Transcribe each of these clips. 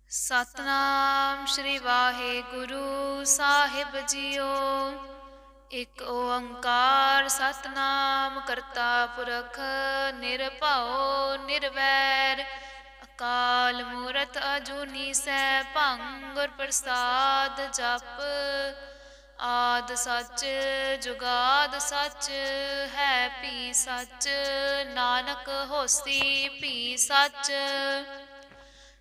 सतनाम श्री वाहेगुरु साहिब जियो। एक ओंकार सतनाम करता पुरख निरभਉ निरवैर। अकाल मूरत अजूनी सैभं गुर प्रसाद जप। आद सच जुगाद सच है भी सच। नानक होसी भी सच।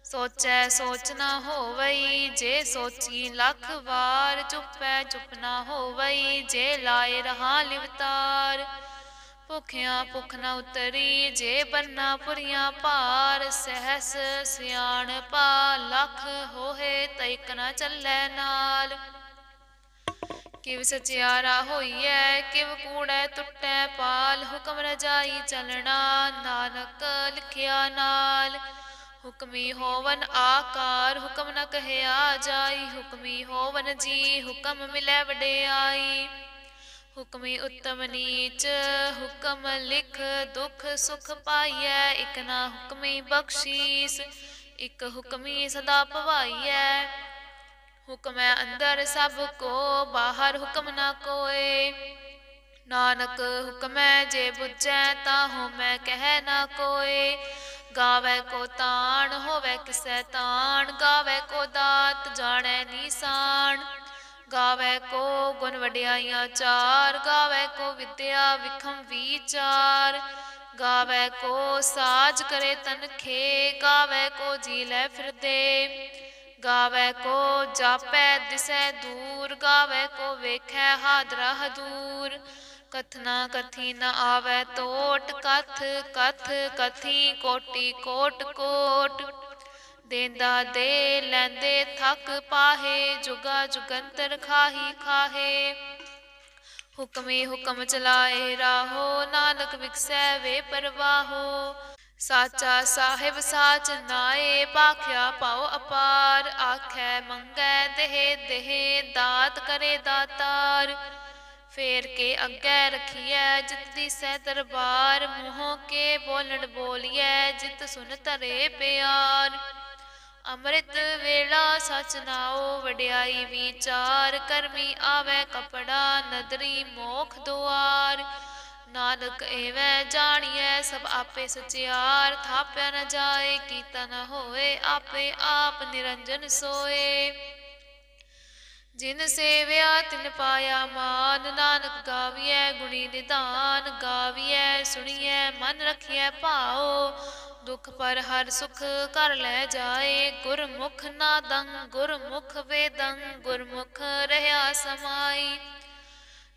सोचै सोच न होवई जे सोची लख वार। चुपै चुप न होवई जे लाए रहा लिवतार। भुखिया भुख न उतरी जे बरना पुरिया भार। सहस सियाण पा लख होहे तैक न चलै नाल। किव सचियारा होइए किव कूड़ै टुटै पाल। हुक्म रजाई चलना नानक लिखिया नाल। हुक्मी होवन आकार हुक्म न कहया जाई। हुक्मी होवन जी हुक्म मिलै वडियाई। हुक्मी उत्तम नीच हुक्म लिख दुख सुख पाइयै। इक ना हुक्मी बख्शीस इक हुक्मी सदा भवाइयै। हुक्मै अंदर सब को बाहर हुक्म न कोय। नानक हुक्मै जे बुझै ताहू मैं कह न कोय। गावै को ताण होवै किसै ताण। गावै को दात जाणै नीसान। गावै को गुण वडियाइयां चार। गावै को विद्या विखम विचार। गावै को साज करे तनखे। गावै को जी लै फिरदे। गावै को जापै दिसै दूर। गावै को वेखै हादरा हदूर। कथना कथी न आवै तोट। कथ कथ कथी कोटि कोट कोट। देंदा दे लैंदे थक पाहे। जुगा जुगंतर खाही खाहे। हुक्मी हुक्म चलाए राहो नानक विकसै वे परवाहो। साचा साहिब साच नाए भाख्या पाओ अपार। आखै मंगै देह देह दात करे दातार। फेर के अग्गै रखियै जित दिसै दरबार। मूँहों के बोलण बोलियै जित सुन धरे प्यार। ਅੰਮ੍ਰਿਤ ਵੇਲਾ ਸਚ ਨਾਉ ਵਡਿਆਈ ਵਿਚਾਰ। ਕਰਮੀ ਆਵੈ ਕਪੜਾ ਨਦਰੀ ਮੋਖ ਦੁਆਰ। ਨਾਨਕ ਏਵੈ ਜਾਣੀਐ ਸਭ ਆਪੇ ਸਚਿਆਰ। ਥਾਪਿਆ ਨ ਜਾਏ ਕੀਤਾ ਨ ਹੋਏ ਆਪੇ ਆਪ ਨਿਰੰਜਨ ਸੋਏ। ਜਿਨ ਸੇਵਿਆ ਤਿਨ ਪਾਇਆ ਮਾਨ। ਨਾਨਕ ਗਾਵੀਐ ਗੁਣੀ ਨਿਧਾਨ। ਗਾਵੀਐ ਸੁਣੀਐ ਮਨ ਰਖੀਐ ਭਾਉ। ਦੁਖ ਪਰ ਹਰ ਸੁਖ ਕਰ ਲੈ ਜਾਏ। ਗੁਰਮੁਖ ਨਾਦੰ ਗੁਰਮੁਖ ਵੇਦੰ ਗੁਰਮੁਖ ਰਹਿਆ ਸਮਾਈ।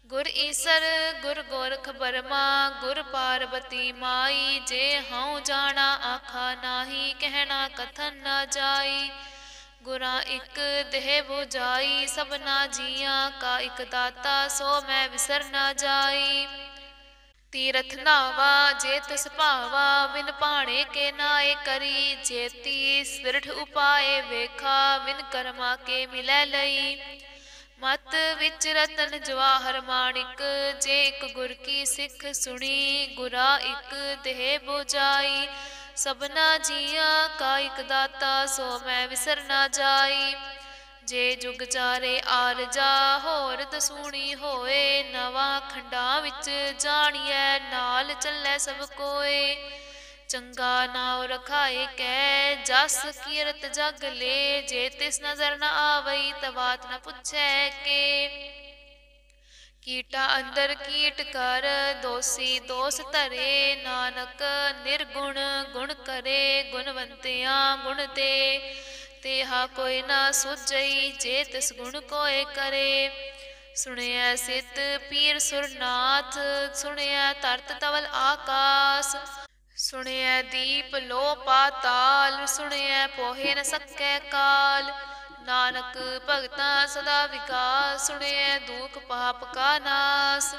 ਗੁਰ ਈਸਰ ਗੁਰ ਗੋਰਖ ਬਰਮਾ ਗੁਰ ਪਾਰਬਤੀ ਮਾਈ। ਜੇ ਹਉ ਜਾਣਾ ਆਖਾ ਨਾਹੀ ਕਹਿਣਾ ਕਥਨ ਨਾ ਜਾਈ। ਗੁਰਾਂ ਇੱਕ ਦੇਹ 부ਜਾਈ ਸਭਨਾ ਜੀਆਂ ਕਾ ਇੱਕ ਦਾਤਾ। ਸੋ ਮੈਂ ਵਿਸਰ ਨਾ ਜਾਈ। ਤੀਰਥ ਨਾਵਾ ਜੇ ਤਿਸ ਭਾਵਾ ਵਿਨ ਭਾਣੇ ਕੇ ਨਾਏ ਕਰੀ। ਜੇਤੀ ਸਿਰਠ ਉਪਾਏ ਵੇਖਾ ਵਿਨ ਕਰਮਾ ਕੇ ਮਿਲੈ ਲਈ। ਮਤ ਵਿੱਚ ਰਤਨ ਜਵਾਹਰ ਮਾਣਿਕ ਜੇ ਇੱਕ ਗੁਰ ਕੀ ਸਿੱਖ ਸੁਣੀ। ਗੁਰਾ ਇੱਕ ਦੇਹ 부ਜਾਈ ਸਭਨਾ ਜੀਆਂ ਕਾ ਇੱਕ ਦਾਤਾ। ਸੋ ਮੈਂ ਵਿਸਰ ਨਾ ਜਾਈ। ਜੇ ਜੁਗ ਚਾਰੇ ਆਰਜਾ ਹੋਰ ਦਸੂਣੀ ਹੋਏ। ਨਵਾਂ ਖੰਡਾਂ ਵਿੱਚ ਜਾਣੀਐ ਨਾਲ ਚੱਲੈ ਸਭ ਕੋਏ। ਚੰਗਾ ਨਾਉ ਰਖਾਏ ਕੈ ਜਸ ਕੀਰਤ ਜਗ ਲੈ। ਜੇ ਤਿਸ ਨਜ਼ਰ ਨ ਆਵਈ ਤਵਾਤ ਨ ਪੁੱਛੈ ਕੇ। ਕੀਟਾ ਅੰਦਰ ਕੀਟ ਕਰ ਦੋਸੀ ਦੋਸ ਧਰੇ। ਨਾਨਕ ਨਿਰਗੁਣ ਗੁਣ ਕਰੇ ਗੁਣਵੰਤਿਆਂ ਗੁਣ ਦੇ। ਤੇਹਾ ਕੋਈ ਨਾ ਸੁਝਈ ਜੇ ਤਿਸ ਗੁਣ ਕੋਇ ਕਰੇ। ਸੁਣਿਐ ਸਿਤ ਪੀਰ ਸੁਰਨਾਥ ਸੁਣਿਐ ਧਰਤ ਤਵਲ ਆਕਾਸ। ਸੁਣਿਐ ਦੀਪ ਲੋ ਪਾਤਾਲ ਸੁਣਿਐ ਪੋਹਿ ਨ ਸਕੈ ਕਾਲ। ਨਾਨਕ ਭਗਤਾਂ ਸਦਾ ਵਿਕਾਸ ਸੁਣਿਐ ਦੁਖ ਪਾਪ ਕਾ ਨਾਸ।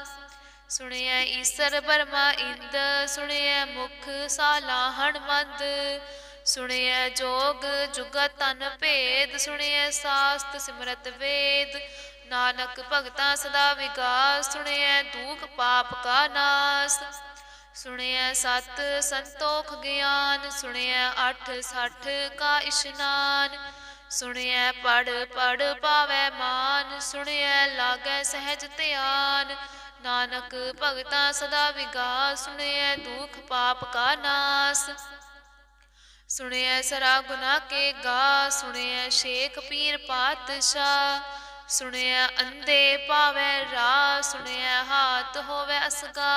ਸੁਣਿਐ ਈਸਰ ਬਰਮਾ ਇੰਦ ਸੁਣਿਐ ਮੁਖ ਸਾਲਾਹਣ ਮਦ। ਸੁਣਿਐ ਜੋਗ ਜੁਗਤ ਤਨ ਭੇਦ ਸੁਣਿਐ ਸਾਸਤ ਸਿਮਰਤ ਵੇਦ। ਨਾਨਕ ਭਗਤਾਂ ਸਦਾ ਵਿਗਾਸ ਸੁਣਿਐ ਦੁਖ ਪਾਪ ਕਾ ਨਾਸ। सुनिए सत संतोख ज्ञान, सुनिए अठ सठ का इशनान। सुनिए पढ़ पढ़ पावै मान, सुनिए लागै सहज ध्यान। नानक भगता सदा विगास, सुनिए दुख पाप का नास। सुनिए सरा गुना के गा, सुनिए शेख पीर पातशाह। सुनिए अंधे पावै राह, सुनिए हाथ होवै असगा।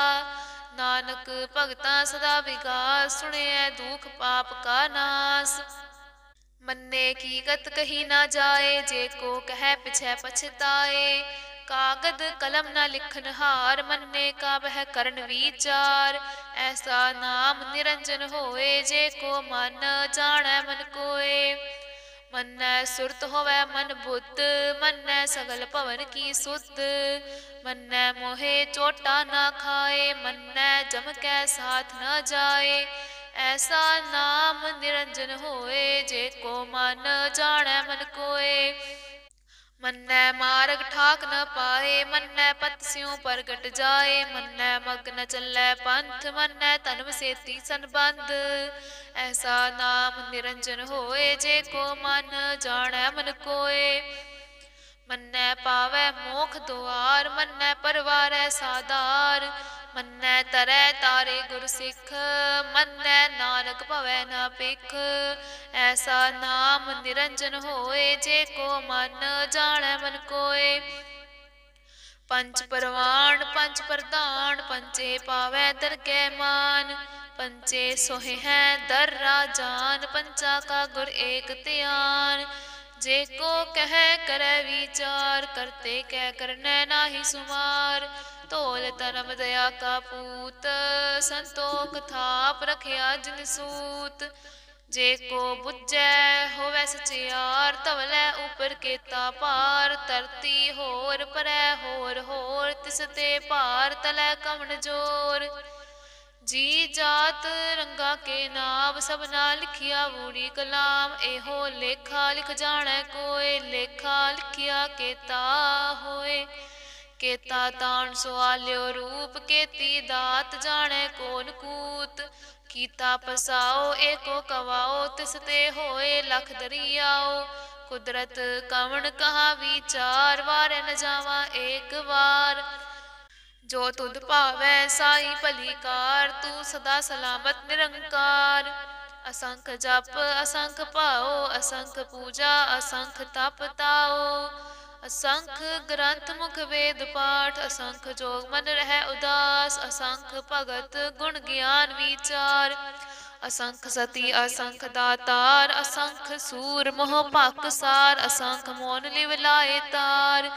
नानक भगता सदा विगास, सुनिए दुख पाप का नास। मन्ने की गत कही ना जाए, जे को कह पिछै पछताए। कागद कलम न लिखन हार, मन्ने का बह करन विचार। ऐसा नाम निरंजन होए, जे को मन जानै मन कोय। मन्नै सुरत होवै मन बुद्ध, मन्नै सगल भवन की सुध। मन्नै मोहे चोटा ना खाए, मन्नै जम कै साथ न जाए। ऐसा नाम निरंजन होए, जे को मन जानै मन कोय। मन्नै मार्ग ठाक न पाए, मन्नै पत स्यों प्रगट जाए। मन्नै मग न चलै पंथ, मन्नै तन सेती संबंध। ऐसा नाम निरंजन होए, जे को मन जानै मन कोय। मन्नै पावै मोख दुआर, मन्नै परवारै साधार। मन्नै तरै तारे गुर सिख, मन्नै नानक भवै न भिख। ऐसा नाम निरंजन होए, जे को मन जानै मन कोय। पंच परवान पंच प्रधान, पंचे पावै दरगै मान। पंचे सोहे हैं दर राजान, पंचा का गुर एक ध्यान। जे को कह करे विचार, करते कह करनै नाहि सुमार। धौल धर्म दया का पूत, संतोख थाप रखिया जिन सूत। जे को बुझै होवै सचियार, धवलै उपर केता पार। धरती होर परै होर होर, तिस ते पार तलै कवन जोर। जी जात रंगा के नाम, सबना लिखिया बूढ़ी कलाम। एहो लेखा लिख जानै कोय, लेखा लिखिया केता होए। केता तान सुआल्यो रूप, केती दात जानै कोन कूत। कीता पसाओ एको कवाओ, तिस ते होए लख दरियाओ। कुदरत कवन कहा विचार, वारे न जावा एक बार। जो तुध भावै साई भली कार, तू सदा सलामत निरंकार। असंख जप असंख भाओ, असंख पूजा असंख तप ताओ। असंख ग्रंथ मुख वेद पाठ, असंख जोग मन रहै उदास। असंख भगत गुण ज्ञान विचार, असंख सती असंख दातार। असंख सूर मोह पाकसार, असंख मोन लिव लाए तार।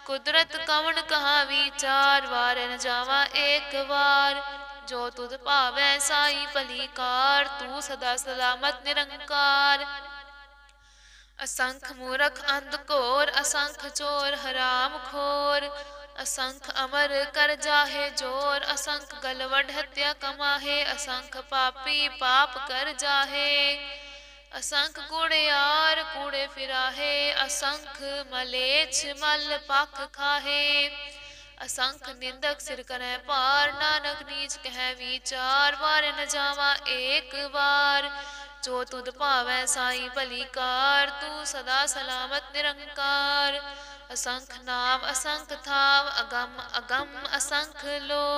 कुदरत कवन कहा विचार, वारे न जावा एक बार। जो तुध भावै साई भली कार, तू सदा सलामत निरंकार। असंख मूरख अंध घोर, असंख चोर हराम खोर। असंख अमर कर जाहे जोर, असंख गलवड हत्या कमाहे। असंख पापी पाप कर जाहे, असंख कूड़ियार कूड़े फिराहे। असंख मलेच्छ मल पख खाहे। असंख निंदक सिर करै पार, नानक नीच कह विचार। वारे न जावा एक बार। जो तुध भावै साई भली कार, तू सदा सलामत निरंकार। असंख नाम असंख थाव, अगम अगम असंख लो।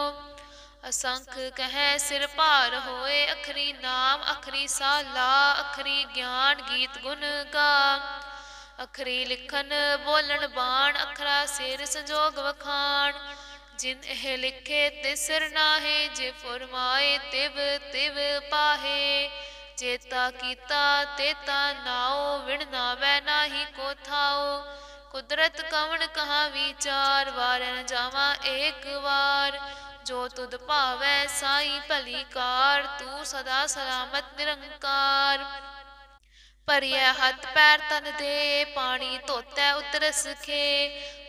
असंख कह सिर भार होए, अखरी नाम अखरी साला। अखरी ज्ञान गीत गुण गा, अखरी लिखन बोलन बाण। अखरा सिर संजोग वखाण, जिन एह लिखे तिस सिर नाहे। जे फुरमाए तिव तिव पाहे। जेता कीता तेता नाओ, विण नावै नाहि को थाओ। कुदरत कवन कहा विचार, वारे न जावा एक बार। जो तुध भावै साई भली कार, तू सदा सलामत निरंकार। भरियै हथ पैर तन दे, पानी धोतै उतरस खे।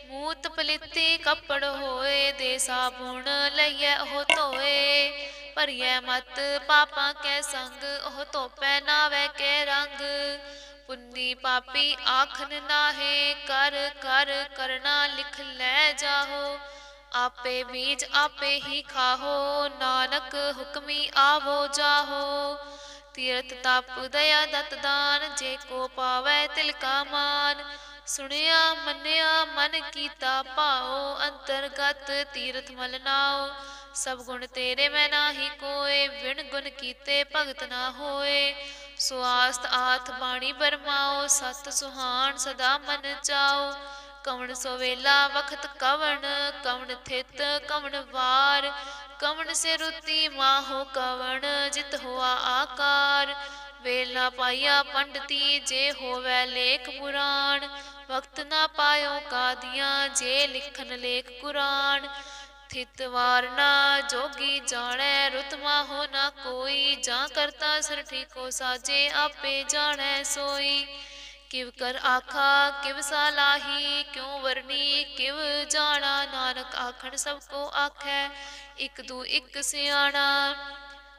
मूत पलीती कपड़ होए, दे साबुन लइयै ओह धोए। भरियै मत पापां कै संग, ओह धोपै नावै कै रंग। पुन्नी पापी आखन नाहे, कर कर करना लिख लै जाहो। आपे बीज आपे ही खाहो, नानक हुक्मी आवो जाहो। तीरथ तप दया दत दान, जे को पावै तिल का मान। सुनिया मन्या मन कीता पाओ, अंतरगत तीरथ मल नाओ। सब गुण तेरे मैं नाही कोय, बिन गुण कीते भगत ना होए। सुआस्त आथ बाणी बरमाओ, सत सुहान सदा मन चाओ। कवण सोवेला वखत कवण, कवण थित कवण वार। कवण से रुति माहो कवण, जित हुआ आकार। वेल ना पाया पंडिती, जे होवै लेख पुराण। वक्त ना पायो कादियाँ, जे लिखन लेख कुरान। थित वार ना जोगी जाने, रुत माहो ना कोई। जा करता सरठी को साजे, आपे जाने सोई। किव कर आखा किव सालाही, क्यों वरनी किव जाना। नानक आखन सबको आखै, इक दू इक सियाणा।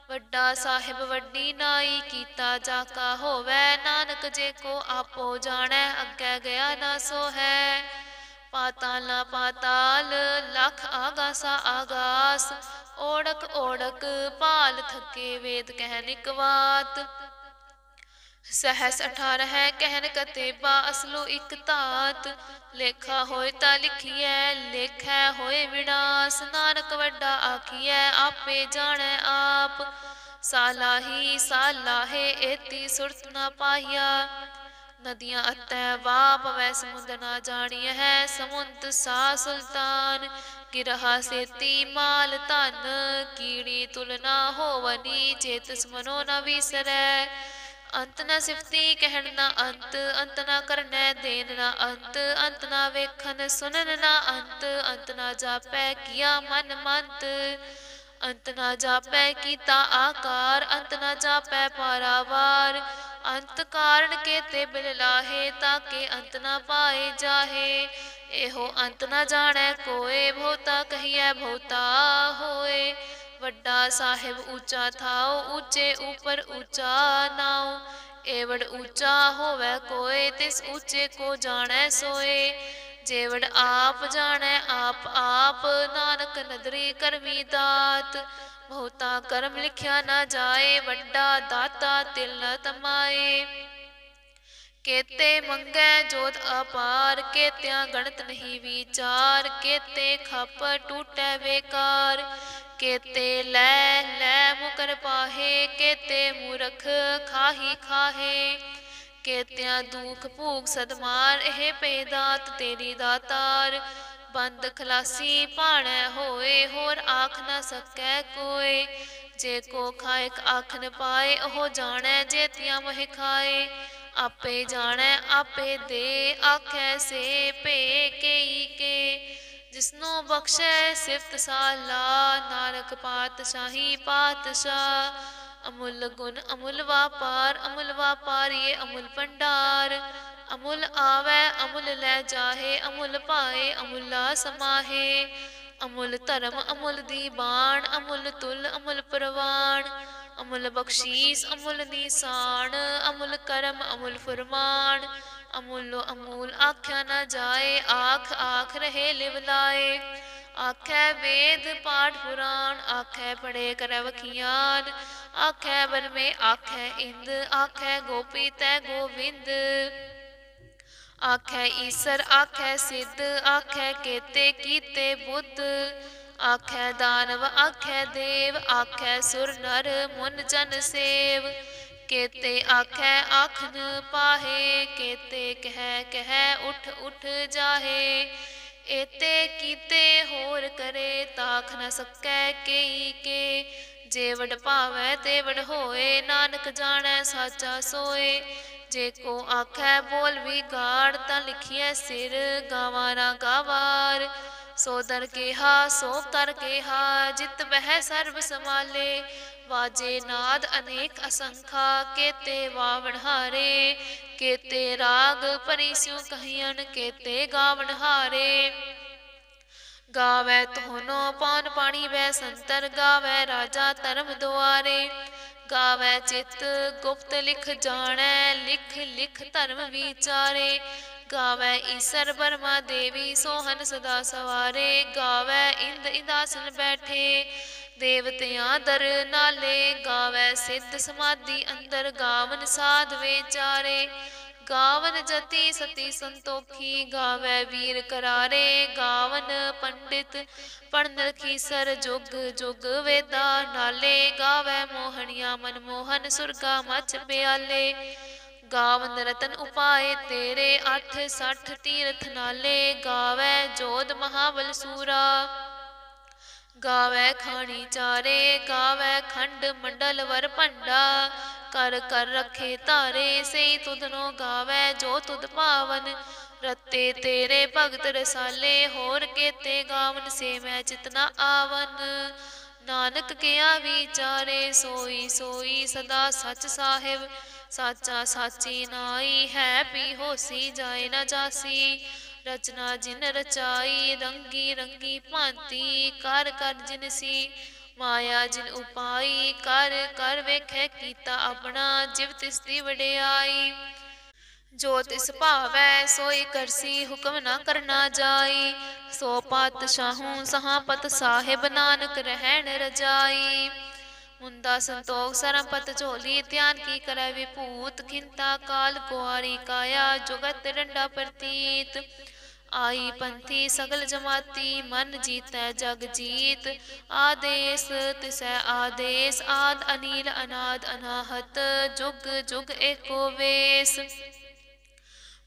वड्डा साहिब वड्डी नाई, कीता जाका होवै। नानक जे को आपो जानै, अग्गै गया ना सो है। पाताल ना पाताल, लख आगासा आगास। ओढ़क ओढ़क पाल थके, वेद कहनिक बात। सहस 18 कहन कतेबा, असलो इक तात। लेखा होए ता लिखिए, लेखै होए विनाश। नानक वड्डा आखिए, आपे जाने आप। सालाही सालाहे, एती सुरत ना पाहिया। नदियां अतै वाह पवै, समुंद ना जानिय है। समुंद सा सुल्तान, गिरहा सेती माल धन। कीड़ी तुलना होवनी, चेतस मनो न विसरै। अंत न सिफती कहन ना अंत, अंत ना करनै देन ना अंत। अंत ना वेखन सुनन ना अंत, अंत ना जापै किया मन मंत। अंत ना जापै कीता आकार, अंत ना जापै पारावार। अंत कारण के ते बिल लाहे, ताके अंत ना पाए जाहे। एहो अंत ना जाने कोय, बहुता कहिए बहुता होए। वड्डा साहिब ऊंचा थाओ, ऊंचे ऊपर ऊंचा नाओ। एवड़ ऊंचा होवै कोय, तिस ऊंचे को जाने सोए। जेवड़ आप जाने आप आप, नानक नदरी करमी दात। बहुता कर्म लिखिया ना जाए, वड्डा दाता तिल न तमाए। केते मंगै जोत अपार, केत्या गणत नहीं विचार। केते खप टूटै बेकार, केते लै मुकर पाहे। केते मूरख खाही खाहे, केत्या दुख भूख सदमार। एह पे दात तेरी दातार। बंद खलासी भाणै होए, होर आख न सकै कोय। जे को खाएक आख न पाए, ओह जानै जेतिया मोह खाए। आपे जानै आपे दे, आखै से पे केई के। जिसनों बख्शै सिफत साला, नानक पातशाही पातशाह। अमुल गुण अमुल वापार, अमुल वापार ये अमुल भंडार। अमुल आवै अमुल लै जाहे, अमुल पाए अमुला समाहे। अमुल धर्म अमुल दीबान, अमुल तुल अमुल प्रवान। अमुल बख्शीस अमुल निशान, अमुल करम अमुल फरमान। अमुलो अमूल आख्या न जाए, आख आख रहे लिव लाए। आखै वेद पाठ पुराण, आखै पढ़े कर वखियान। आखै वन में आखै इंद, आखै गोपी तै गोविंद। आखै ईसर आखै सिद्ध, आखै केते कीते बुद्ध। आखै दानव आखै देव, आखै सुर नर मुन जन सेव। केते आखै आखन पाहे, केते कह उठ उठ जाहे। एते कीते होर करे, ताख न सकै केई के। जेवड़ भावै तेवड़ होए, नानक जानै साचा सोए। जे को आखै बोल विगाड़, तां लिखिए सिर गावा ना गावार। सो दर केहा सो कर केहा, जित बह सर्ब समाले। वाजे नाद अनेक असंखा, केते वावण हारे। केते राग परिस्यु कहियन, केते गावण हारे। गावै तोहनो पान पाणी वै संतर, गावै राजा धर्म दुआरे। गावै चित गुप्त लिख जानै, लिख लिख धर्म विचारे। गावै ईसर ब्रह्मा देवी सोहन सदा सवारे। गावै इंद इंदासन बैठे देवतियां दर नाले। गावै सिद्ध समाधि अंदर गावन साध विचारे। गावन जति सती संतोखी गावै वीर करारे। गावन पंडित पढ़न खीसर जुग जुग वेदा नाले। गावै मोहनिया मनमोहन सुरगा मच ब्याले। गावन रतन उपाय तेरे 8 60 तीर्थ नाले। गावै जोध महाबल सूरा गावै खानी चारे। गावै खंड मंडल वर भंडा कर कर रखे तारे। सही तुधनो गावै जो तुध पावन रते तेरे भगत रसाले। होर केते गावन से मैं चितना आवन नानक गया विचारे। सोई सोई सदा सच साहिब साचा साची नाई है पी होसी जाए न जासी। रचना जिन रचाई रंगी रंगी भांति कर कर जिनसी। माया जिन उपाई कर कर वेखै कीता अपना जिव तिसदी वडियाई। जो तिस भावै सोई करसी हुक्म न करना जाई। सो पातशाहू सहापत साहिब नानक रहन रजाई। मुंदा संतोख सरमपत झोली ध्यान की करे विभूत। खिंता काल कुआरी काया जुगत डंडा प्रतीत। आई पंथी सगल जमाती मन जीतै जग जीत। आदेश तिसै आदेश आद अनील अनाद अनाहत जुग जुग एको वेस।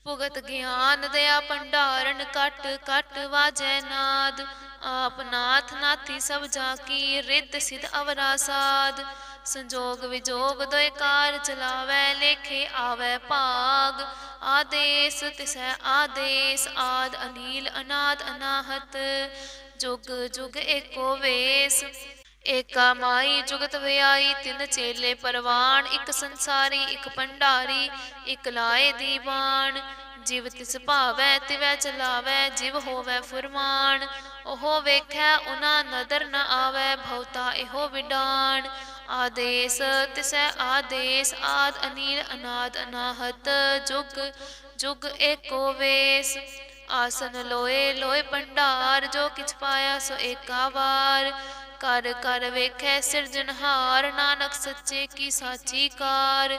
भुगत ज्ञान दया भंडारण कट कट वाजै नाद। आप नाथ नाथी सब जाकी रिद्ध सिद्ध अवरा साध। संजोग विजोग दोय कार चलावै लेखे आवै भाग। आदेश तिसै आदेश आद अनील अनाद अनाहत जुग जुग एको वेस। एका माई जुगत व्याई तिन चेले परवान। इक संसारी इक भंडारी इक लाए दीवान। जिव तिस भावै तिवै चलावै जिव होवै फुरमान। ओहो वेखै उना नदर न आवै भवता एहो विडान। आदेश तिसै आदेश आद अनील अनाद अनाहत जुग जुग एको वेस। आसन लोए लोए भंडार जो किछ पाया सो एका वार। कर कर वेखै सिरजनहार नानक सच्चे की साची कार।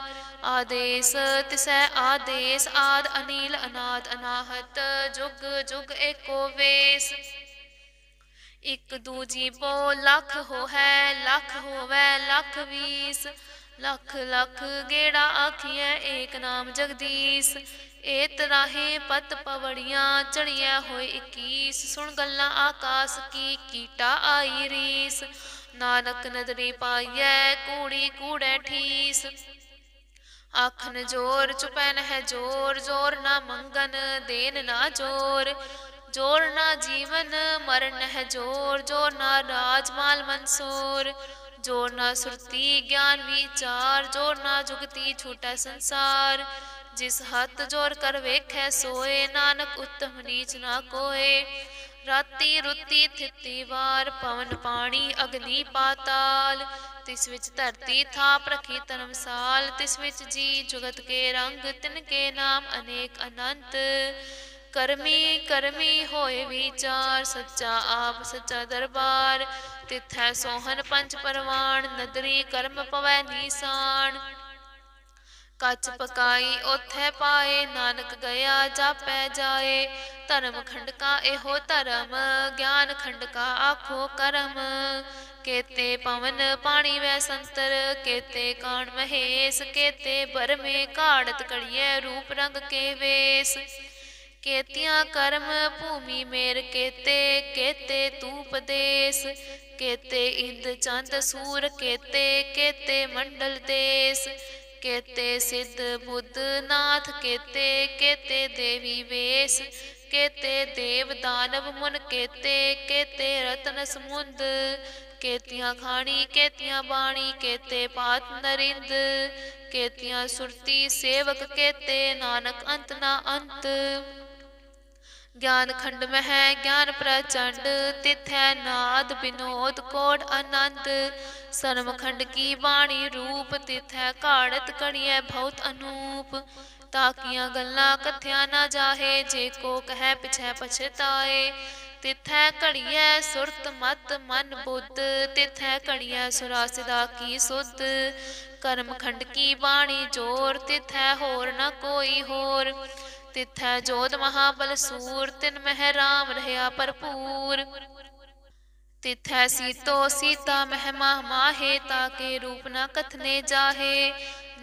आदेश तिसै आदेश आद अनील अनाद अनाहत जुग जुग एको वेस। इक दूजी बो लख हो है लख होवै लख बीस। लख लख गेड़ा आखिए एक नाम जगदीश। ए तराहे पत पवड़ियां चढ़िया होए 21। सुन गल्ला आकाश की कीटा आई रीस। नानक नदरी पाइयै कूड़ी कूड़ै ठीस। आखन जोर चुपैन है जोर जोर ना मंगन देन ना जोर। जोर ना जीवन मरण है जोर जोर ना राजमाल मंसूर। जोर ना सुरती ज्ञान विचार जोर ना जुगती छूटै संसार। जिस हथ जोर कर वेखै सोए नानक उत्तम नीच ना कोय। राती रुती थिती वार पवन पानी अग्नि पाताल। तिस विच धरती थाप रखी धर्मसाल। तिस विच जी जुगत के रंग तिनके नाम अनेक अनंत। करमी करमी होए विचार सच्चा आप सच्चा दरबार। तिथै सोहन पंच परवान नदरी कर्म पवै निशान। कच पकाई ओथै पाए नानक गया जापै जाए। धर्म खंड का एहो धर्म ज्ञान खंड का आखो करम। केते पवन पानी वै संतर केते कान महेश। केते बरमे काड़त कड़िए रूप रंग के वेश। केतियां कर्म भूमि मेर केते केते तूप देश। केते इंद चंद सूर केते केते मंडल देश। केते सिद्ध बुद्ध नाथ केते केते देवी वेश। केते देव दानव मुन केते केते रतन समुंद। केतियां खानी केतियां बाणी केते पात नरिंद। केतियां सुरती सेवक केते नानक अंत ना अंत। ज्ञान खंड में है ज्ञान प्रचंड तिथै नाद विनोद कोट आनंद। सर्व खंड की वाणी रूप तिथै काढ़त कड़िय बहुत अनूप। ताकियां गल्लां कथ्या ना जाहे, जे को कह पिछै पछताए। तिथै घड़ियै सुरत मत मन बुद्ध, तिथै घड़ियै सुरासिदा की सुध। कर्म खंड की बाणी जोर, तिथै होर न कोई होर। तिथै जोध महाबल सूर, तिन मह राम रहया भरपूर। तिथै सीतो सीता महमा माहे, ताके रूप न कथने जाहे।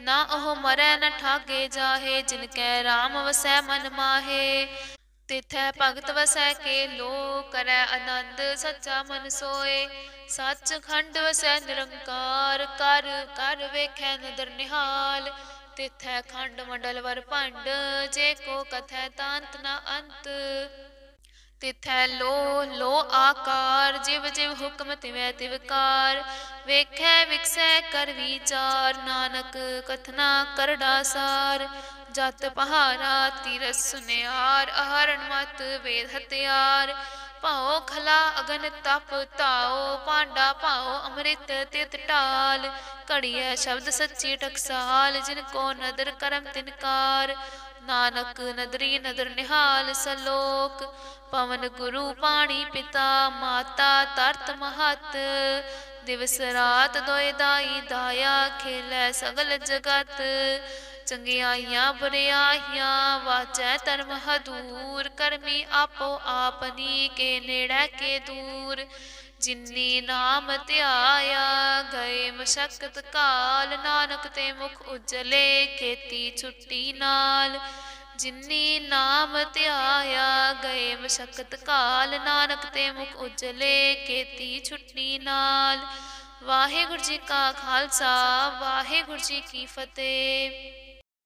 ना ओह मरै न ठागे जाहे, जिनकै राम वसै मन माहे। तिथै भगत वसै के लो, करै आनंद सच्चा मन सोए। सच खंड वसै निरंकार, कर कर वेखै नदर निहाल। तिथै खंड मंडल वर भंड, जे को कथै तांत न अंत। तिथै लो आकार, जिव जिव हुक्म तिवै तिवकार। वेखै विकसै कर विचार, नानक कथना करड़ा सार। जत पहारा तीरथ सुनियार, आहरण मत वेद हथियार। भाओ खला अगन तप ताओ, पांडा भाओ अमृत तित टाल। घड़ियै शब्द सच्ची टकसाल, जिनको नदर करम तिनकार। नानक नदरी नदर निहाल सलोक, पवन गुरु पाणी पिता माता तरत महत। दिवस रात दोए दाई दाया, खेलै सगल जगत। चंगियाइयां बुरियाइयां वाचै धर्म हदूर, करमी आपो आपनी के नेड़ै के दूर। जिन्नी नाम ध्याया गए मशक्कत काल, नानक ते मुख उजले खेती छुट्टी नाल। जिन्नी नाम ध्याया गए मशक्कत काल, नानक ते मुख उजले खेती छुट्टी नाल। वाहिगुरु जी का खालसा, वाहिगुरु जी की फतेह।